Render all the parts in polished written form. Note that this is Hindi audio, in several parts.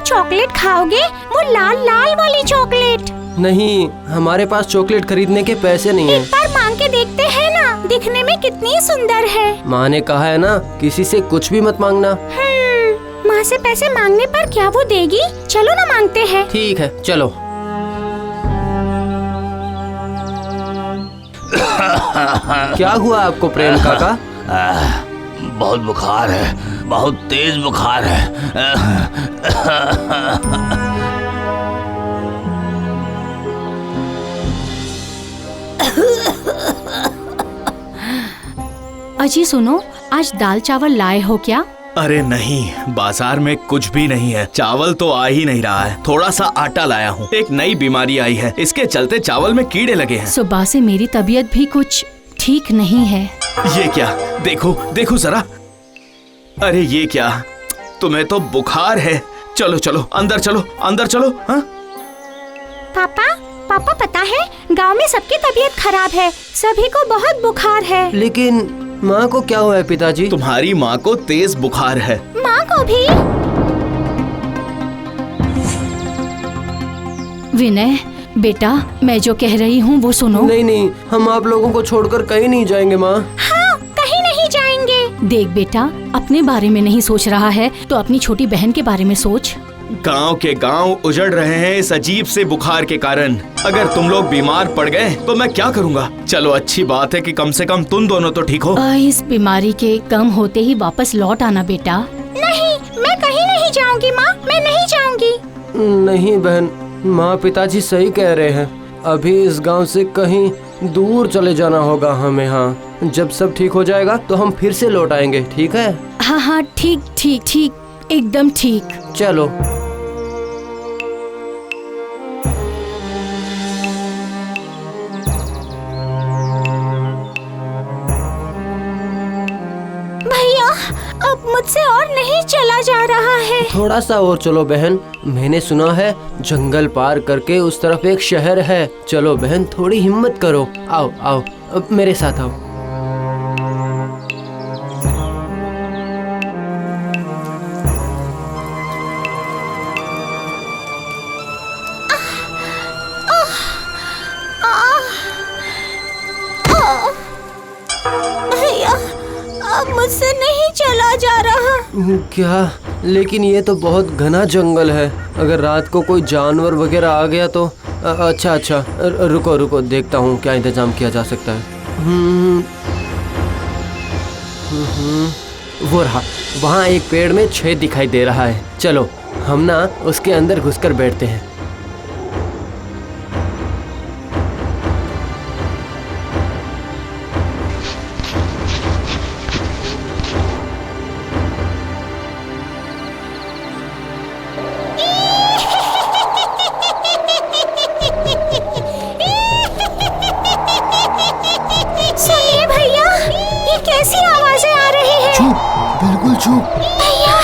चॉकलेट खाओगे? वो लाल लाल वाली चॉकलेट? नहीं, हमारे पास चॉकलेट खरीदने के पैसे नहीं एक है। बार मांग के देखते हैं ना, दिखने में कितनी सुंदर है। माँ ने कहा है ना, किसी से कुछ भी मत मांगना। माँ से पैसे मांगने पर क्या वो देगी? चलो ना मांगते हैं। ठीक है, चलो। क्या हुआ आपको प्रेम काका? बहुत बुखार है, बहुत तेज बुखार है। अजी सुनो, आज दाल चावल लाए हो क्या? अरे नहीं, बाजार में कुछ भी नहीं है। चावल तो आ ही नहीं रहा है। थोड़ा सा आटा लाया हूँ। एक नई बीमारी आई है, इसके चलते चावल में कीड़े लगे हैं। सुबह से मेरी तबीयत भी कुछ ठीक नहीं है। ये क्या? देखो देखो जरा। अरे ये क्या? तुम्हें तो बुखार है। चलो चलो अंदर चलो, अंदर चलो। हाँ? पापा पता है, गांव में सबकी तबीयत खराब है, सभी को बहुत बुखार है। लेकिन माँ को क्या हुआ है पिताजी? तुम्हारी माँ को तेज बुखार है। माँ को भी? विनय बेटा, मैं जो कह रही हूँ वो सुनो। नहीं, हम आप लोगों को छोड़कर कहीं नहीं जाएंगे माँ। हाँ, कहीं नहीं जाएंगे। देख बेटा, अपने बारे में नहीं सोच रहा है तो अपनी छोटी बहन के बारे में सोच। गांव के गांव उजड़ रहे हैं इस अजीब से बुखार के कारण। अगर तुम लोग बीमार पड़ गए तो मैं क्या करूंगा? चलो अच्छी बात है कि कम से कम तुम दोनों तो ठीक हो। इस बीमारी के कम होते ही वापस लौट आना बेटा। नहीं, मैं कहीं नहीं जाऊंगी माँ, मैं नहीं जाऊंगी। नहीं बहन, माँ पिताजी सही कह रहे हैं। अभी इस गांव से कहीं दूर चले जाना होगा हमें। हाँ, जब सब ठीक हो जाएगा तो हम फिर से लौट आएंगे। ठीक है? हाँ, ठीक, एकदम ठीक। चलो। भैया, अब मुझसे और नहीं चला जा रहा है। थोड़ा सा और चलो बहन। मैंने सुना है जंगल पार करके उस तरफ एक शहर है। चलो बहन, थोड़ी हिम्मत करो। आओ आओ, अब मेरे साथ आओ। भैया, अब मुझसे नहीं चला जा रहा। क्या? लेकिन ये तो बहुत घना जंगल है। अगर रात को कोई जानवर वगैरह आ गया तो अच्छा, रुको, देखता हूँ क्या इंतजाम किया जा सकता है। वो रहा, वहाँ एक पेड़ में छेद दिखाई दे रहा है। चलो हम ना उसके अंदर घुसकर बैठते हैं। सुनिए भैया, ये कैसी आवाजें आ रही हैं? चुप, बिल्कुल चुप। भैया,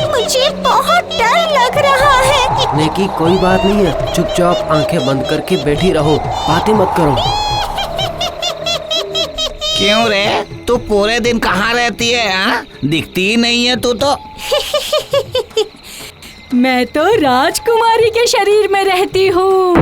मुझे बहुत डर लग रहा है। डरने की कोई बात नहीं है। चुपचाप आंखें बंद करके बैठी रहो, बातें मत करो। क्यों रे, तू पूरे दिन कहाँ रहती है? हाँ, दिखती ही नहीं है तू तो। मैं तो राजकुमारी के शरीर में रहती हूँ।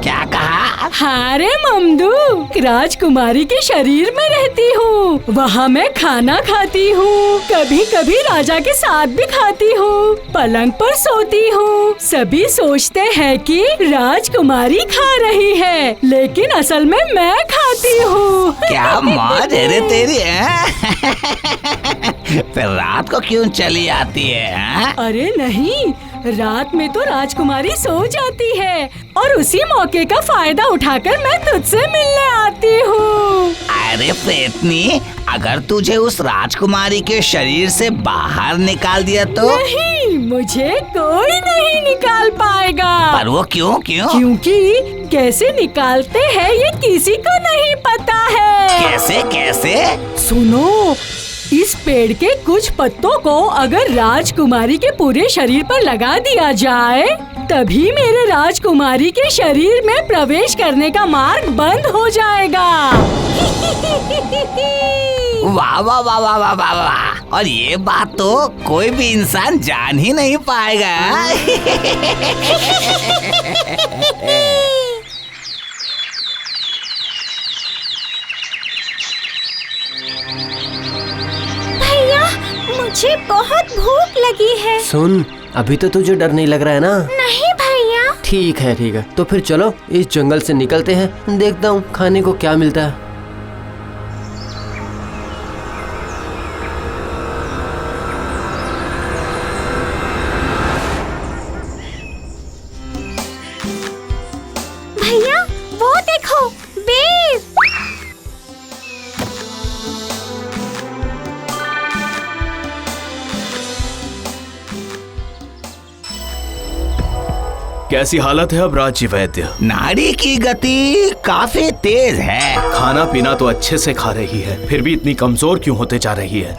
क्या कहा? हाँ रे ममदू, राजकुमारी के शरीर में रहती हूँ। वहाँ मैं खाना खाती हूँ, कभी कभी राजा के साथ भी खाती हूँ, पलंग पर सोती हूँ। सभी सोचते हैं कि राजकुमारी खा रही है, लेकिन असल में मैं खाती हूँ। क्या मौज है रे तेरी है? फिर रात को क्यों चली आती है? अरे नहीं, रात में तो राजकुमारी सो जाती है और उसी मौके का फायदा उठाकर मैं तुझसे मिलने आती हूँ। अरे प्रेतनी, अगर तुझे उस राजकुमारी के शरीर से बाहर निकाल दिया तो? नहीं, मुझे कोई नहीं निकाल पाएगा। पर वो क्यों? क्योंकि कैसे निकालते हैं ये किसी को नहीं पता है। कैसे? सुनो, इस पेड़ के कुछ पत्तों को अगर राजकुमारी के पूरे शरीर पर लगा दिया जाए, तभी मेरे राजकुमारी के शरीर में प्रवेश करने का मार्ग बंद हो जाएगा। वाह वाह वाह वाह वाह वाह वाह। और ये बात तो कोई भी इंसान जान ही नहीं पाएगा। भैया, मुझे बहुत भूख लगी है। सुन, अभी तो तुझे डर नहीं लग रहा है ना? नहीं भैया। ठीक है, तो फिर चलो इस जंगल से निकलते हैं, देखता हूँ खाने को क्या मिलता है। भैया, वो देखो, बेर। कैसी हालत है अब राज्य वैद्य? नाड़ी की गति काफी तेज है। खाना पीना तो अच्छे से खा रही है, फिर भी इतनी कमजोर क्यों होते जा रही है?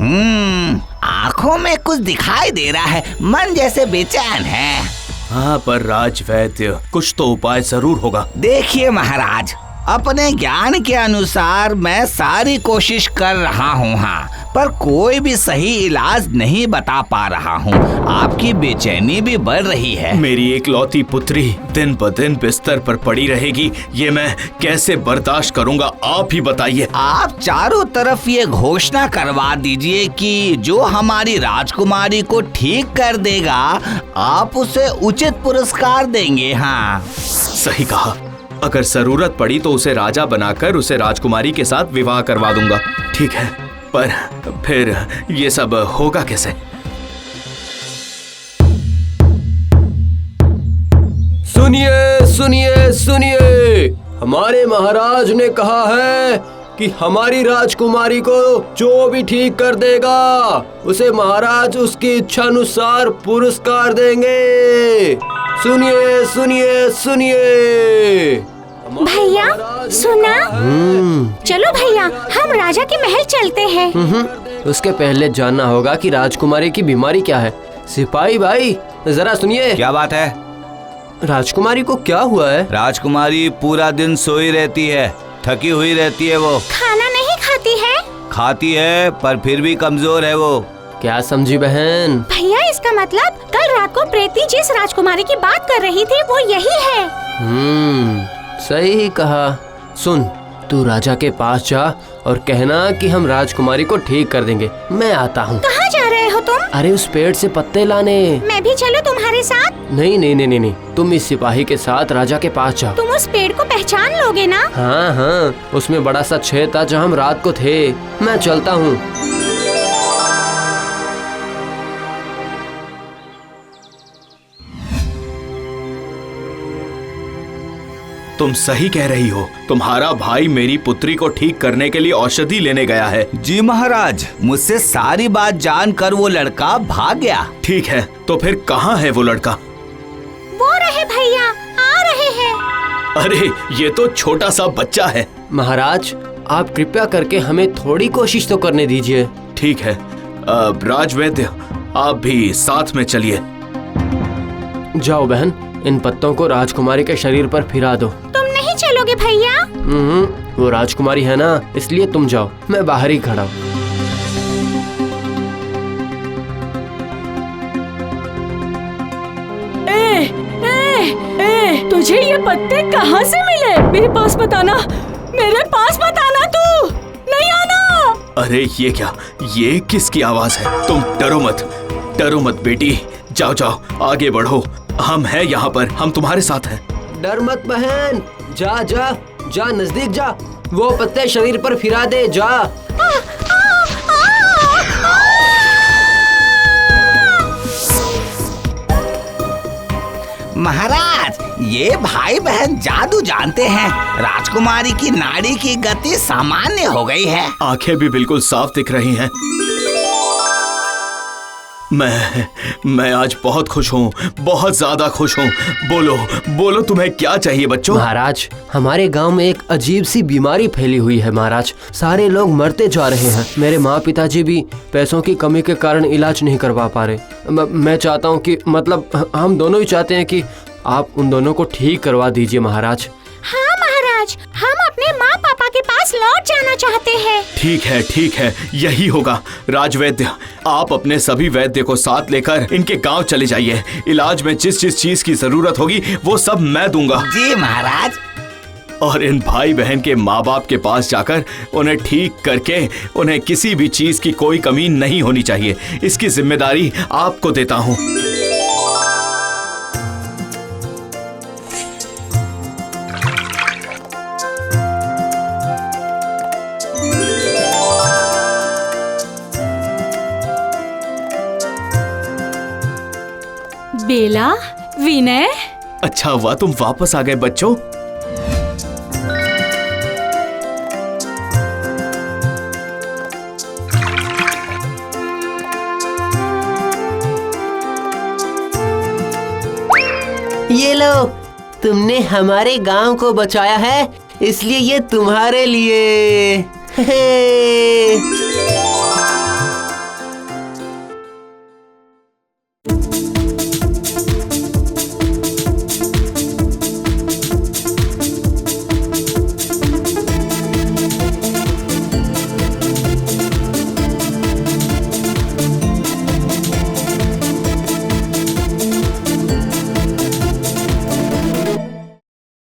आँखों में कुछ दिखाई दे रहा है, मन जैसे बेचैन है। हाँ, पर राज वैद्य कुछ तो उपाय जरूर होगा। देखिए महाराज, अपने ज्ञान के अनुसार मैं सारी कोशिश कर रहा हूँ, हाँ, पर कोई भी सही इलाज नहीं बता पा रहा हूँ। आपकी बेचैनी भी बढ़ रही है। मेरी एकलौती पुत्री दिन ब दिन बिस्तर पर पड़ी रहेगी, ये मैं कैसे बर्दाश्त करूँगा? आप ही बताइए। आप चारों तरफ ये घोषणा करवा दीजिए कि जो हमारी राजकुमारी को ठीक कर देगा, आप उसे उचित पुरस्कार देंगे। हाँ, सही कहा। अगर जरूरत पड़ी तो उसे राजा बनाकर उसे राजकुमारी के साथ विवाह करवा दूंगा। ठीक है, पर फिर ये सब होगा कैसे? सुनिए सुनिए सुनिए, हमारे महाराज ने कहा है कि हमारी राजकुमारी को जो भी ठीक कर देगा उसे महाराज उसकी इच्छा अनुसार पुरस्कार देंगे। सुनिए सुनिए सुनिए। भैया, सुना? चलो भैया, हम राजा के महल चलते हैं। उसके पहले जानना होगा कि राजकुमारी की बीमारी क्या है। सिपाही भाई, जरा सुनिए। क्या बात है? राजकुमारी को क्या हुआ है? राजकुमारी पूरा दिन सोई रहती है, थकी हुई रहती है। वो खाना नहीं खाती है? खाती है, पर फिर भी कमजोर है वो। क्या समझी बहन? भैया, इसका मतलब कल रात को प्रेती जिस राजकुमारी की बात कर रही थी वो यही है। सही कहा। सुन, तू राजा के पास जा और कहना कि हम राजकुमारी को ठीक कर देंगे। मैं आता हूँ। कहाँ जा रहे हो तुम? अरे उस पेड़ से पत्ते लाने। मैं भी चलूं तुम्हारे साथ? नहीं नहीं नहीं नहीं, तुम इस सिपाही के साथ राजा के पास जाओ। तुम उस पेड़ को पहचान लोगे ना? हाँ हाँ, उसमें बड़ा सा छेद था जहाँ हम रात को थे। मैं चलता हूँ। तुम सही कह रही हो। तुम्हारा भाई मेरी पुत्री को ठीक करने के लिए औषधि लेने गया है। जी महाराज, मुझसे सारी बात जानकर वो लड़का भाग गया। ठीक है, तो फिर कहाँ है वो लड़का? वो रहे भैया, आ रहे हैं। अरे, ये तो छोटा सा बच्चा है। महाराज, आप कृपया करके हमें थोड़ी कोशिश तो करने दीजिए। ठीक है, राजवैद्य आप भी साथ में चलिए। जाओ बहन, इन पत्तों को राजकुमारी के शरीर पर फिरा दो। तुम नहीं चलोगे भैया? वो राजकुमारी है ना, इसलिए तुम जाओ, मैं बाहर ही खड़ा हूँ। तुझे ये पत्ते कहाँ से मिले? मेरे पास बताना, मेरे पास बताना। तू नहीं आना। अरे ये क्या, ये किसकी आवाज है? तुम डरो मत बेटी, जाओ जाओ आगे बढ़ो, हम हैं यहाँ पर, हम तुम्हारे साथ हैं। डर मत बहन, जा जा जा, नजदीक जा, वो पत्ते शरीर पर फिरा दे, जा। महाराज, ये भाई बहन जादू जानते हैं। राजकुमारी की नाड़ी की गति सामान्य हो गई है। आंखें भी बिल्कुल साफ दिख रही हैं। मैं आज बहुत खुश हूँ, बहुत ज्यादा खुश हूँ। बोलो तुम्हें क्या चाहिए बच्चों? महाराज, हमारे गांव में एक अजीब सी बीमारी फैली हुई है महाराज। सारे लोग मरते जा रहे हैं। मेरे माँ पिताजी भी पैसों की कमी के कारण इलाज नहीं करवा पा रहे। मैं चाहता हूँ कि मतलब हम दोनों ही चाहते हैं कि आप उन दोनों को ठीक करवा दीजिए महाराज। हाँ महाराज, हम अपने माँ पापा के पास पास लौट जाना चाहते हैं। ठीक है, यही होगा। राजवैद्य, आप अपने सभी वैद्य को साथ लेकर इनके गांव चले जाइए। इलाज में जिस जिस चीज की जरूरत होगी वो सब मैं दूंगा। जी महाराज। और इन भाई बहन के माँ बाप के पास जाकर उन्हें ठीक करके उन्हें किसी भी चीज की कोई कमी नहीं होनी चाहिए, इसकी जिम्मेदारी आपको देता हूँ। बेला, विनय, अच्छा हुआ तुम वापस आ गए बच्चों। ये लो, तुमने हमारे गांव को बचाया है, इसलिए ये तुम्हारे लिए।